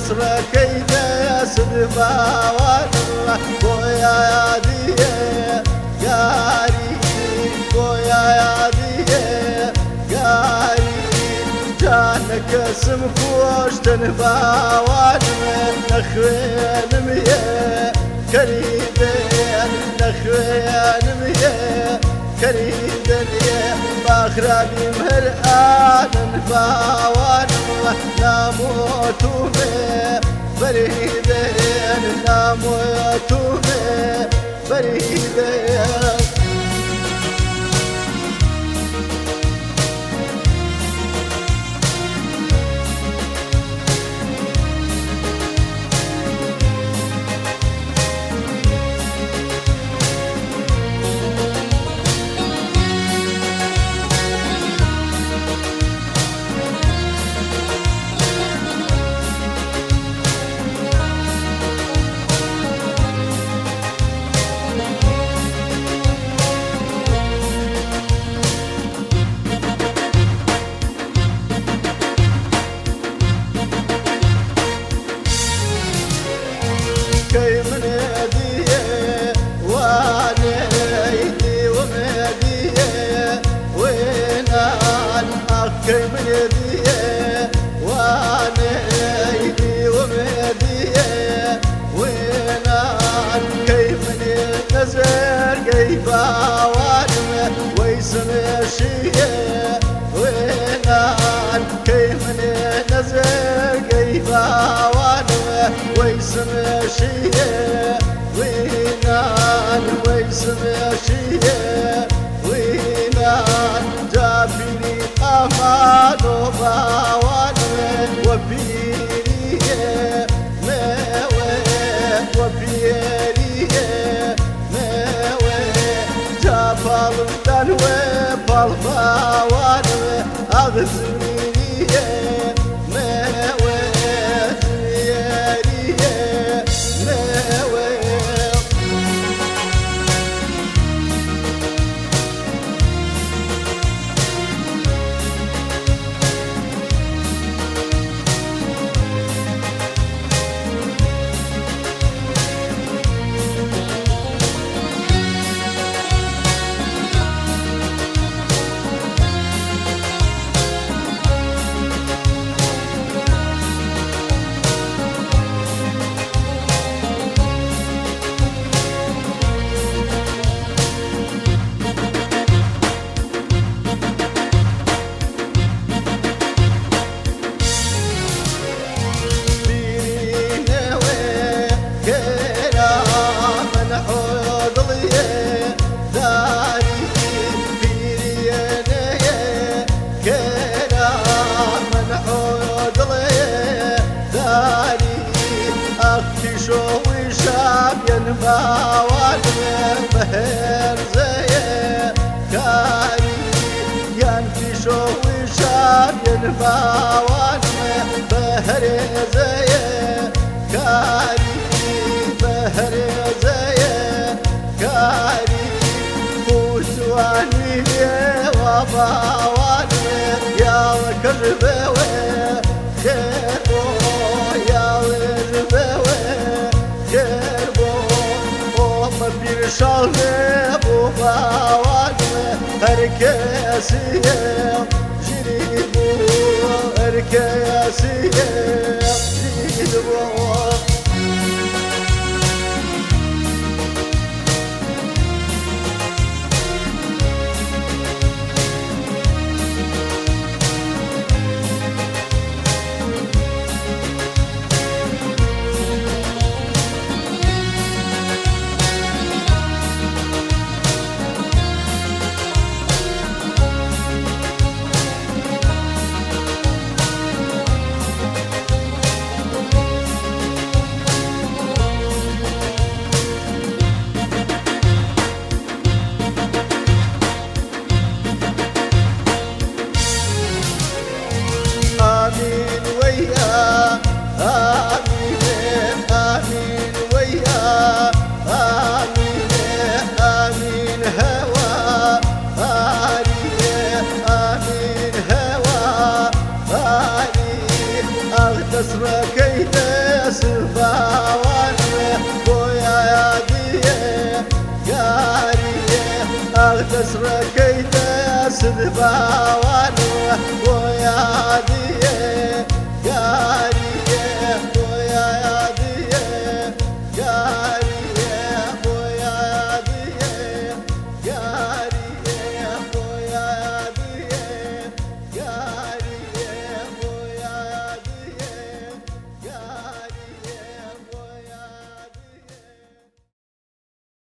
نصر كيدا صدفاوان بويا يادي قاري بويا يادي قاري جانك اسمك واشتن باوان نخوين ميه كريدين نخوين ميه كريدين باخرابي مرآن باوان ناموت به بريدين ناموت به بريدين كي من يديه وانا ايدي ومديه وين الاخ كي من يديه وانا ايدي ومديه وين كي من نزر قيبا وانا ويسم شيه وين كي من نزر قيبا وانا ويسم شيه وينان ويسم شيه وينان جابني امان وباوان وبيريه ماوي وبيريه ماوي جابل دنوي بالباوان اغزمينيه ماوي شوي شاب ينباوان بهر زي كاري ينفي شوي شاب ينباوان بهر زي كاري بهر زي كاري فوتواني وباوان يا كربوي خير يا وربوي bir şahne bu bavanı herkesiyem jiri bu herkesiyem jiri bu كسر كيدا سدبا وانو ويا دي يا دي